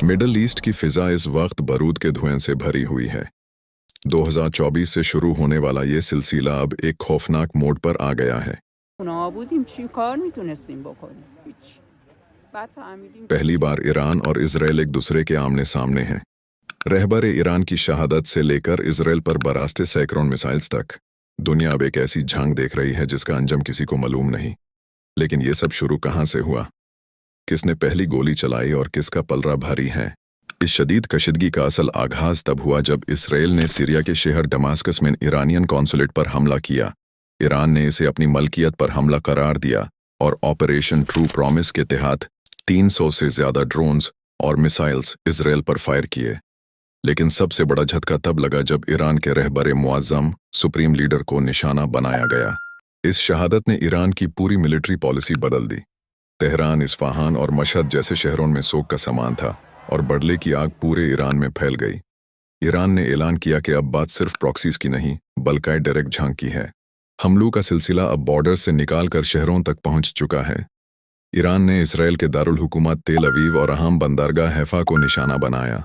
Middle east की फिजा इस वक्त बारूद के धुएं से भरी हुई है। 2024 से शुरू होने वाला ये सिलसिला अब एक खौफनाक मोड़ पर आ गया है। اونا بودیم چی کار میتونستیم بکنیم؟ هیچ. بعد فهمیدیم पहली बार ईरान और इजराइल एक दूसरे के आमने सामने हैं। रहबर ईरान की शहादत से लेकर इजराइल पर बरास्ते सैकड़ों मिसाइल्स तक दुनिया अब एक ऐसी जंग देख रही है जिसका अंजाम किसी को मालूम नहीं। लेकिन ये सब शुरू कहाँ से हुआ? किसने पहली गोली चलाई और किसका पलड़ा भारी है? इस शदीद कशीदगी का असल आगाज तब हुआ जब इसराइल ने सीरिया के शहर दमास्कस में ईरानियन कॉन्सुलेट पर हमला किया। ईरान ने इसे अपनी मलकियत पर हमला करार दिया और ऑपरेशन ट्रू प्रॉमिस के तहत 300 से ज्यादा ड्रोन्स और मिसाइल्स इसराइल पर फायर किए। लेकिन सबसे बड़ा झटका तब लगा जब ईरान के रहबर मुअज़्ज़म सुप्रीम लीडर को निशाना बनाया गया। इस शहादत ने ईरान की पूरी मिलिट्री पॉलिसी बदल दी। तेहरान, इस्फहान और मशहद जैसे शहरों में सोग का सामान था और बदले की आग पूरे ईरान में फैल गई। ईरान ने ऐलान किया कि अब बात सिर्फ प्रॉक्सीज की नहीं बल्कि डायरेक्ट जंग की है। हमलों का सिलसिला अब बॉर्डर से निकालकर शहरों तक पहुंच चुका है। ईरान ने इसराइल के दारुल हुकूमत तेल अवीव और अहम बंदरगाह हैफा को निशाना बनाया।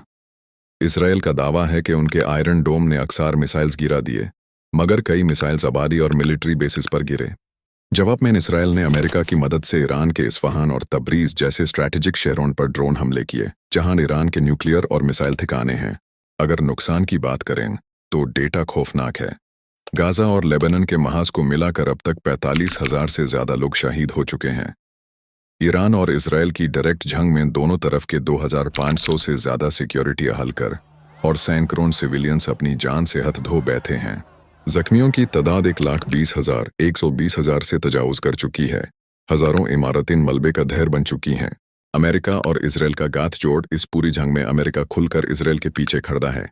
इसराइल का दावा है कि उनके आयरन डोम ने अक्सर मिसाइल्स गिरा दिए, मगर कई मिसाइल्स आबादी और मिलिट्री बेसिस पर गिरे। जवाब में इसराइल ने अमेरिका की मदद से ईरान के इस्फहान और तब्रीज जैसे स्ट्रैटेजिक शहरों पर ड्रोन हमले किए, जहां ईरान के न्यूक्लियर और मिसाइल ठिकाने हैं। अगर नुकसान की बात करें तो डेटा खौफनाक है। गाजा और लेबनान के महाज को मिलाकर अब तक 45,000 से ज्यादा लोग शहीद हो चुके हैं। ईरान और इसराइल की डायरेक्ट जंग में दोनों तरफ के 2,500 से ज्यादा सिक्योरिटी अहलकार और सैकड़ों सिविलियंस अपनी जान से हथ धो बैठे हैं। जख्मियों की तादाद 1,20,000 120,000 से तजावुज कर चुकी है। हजारों इमारतें मलबे का ढेर बन चुकी हैं। अमेरिका और इसराइल का गाठजोड़ इस पूरी जंग में अमेरिका खुलकर इसराइल के पीछे खड़ा है।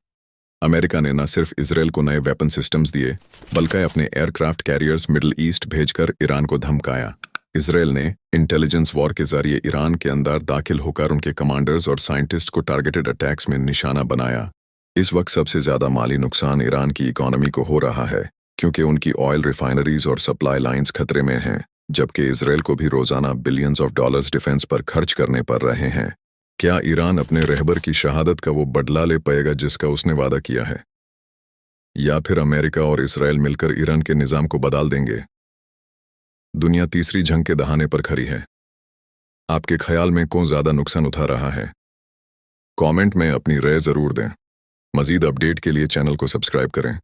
अमेरिका ने न सिर्फ इसराइल को नए वेपन सिस्टम्स दिए बल्कि अपने एयरक्राफ्ट कैरियर्स मिडल ईस्ट भेजकर ईरान को धमकाया। इसराइल ने इंटेलिजेंस वॉर के जरिए ईरान के अंदर दाखिल होकर उनके कमांडर्स और साइंटिस्ट को टारगेटेड अटैक्स में निशाना बनाया। इस वक्त सबसे ज्यादा माली नुकसान ईरान की इकोनॉमी को हो रहा है, क्योंकि उनकी ऑयल रिफाइनरीज और सप्लाई लाइंस खतरे में हैं, जबकि इसराइल को भी रोजाना बिलियंस ऑफ डॉलर्स डिफेंस पर खर्च करने पड़ रहे हैं। क्या ईरान अपने रहबर की शहादत का वो बदला ले पाएगा जिसका उसने वादा किया है, या फिर अमेरिका और इसराइल मिलकर ईरान के निजाम को बदल देंगे? दुनिया तीसरी जंग के दहाने पर खड़ी है। आपके ख्याल में कौन ज्यादा नुकसान उठा रहा है? कमेंट में अपनी राय जरूर दें। मजीद अपडेट के लिए चैनल को सब्सक्राइब करें।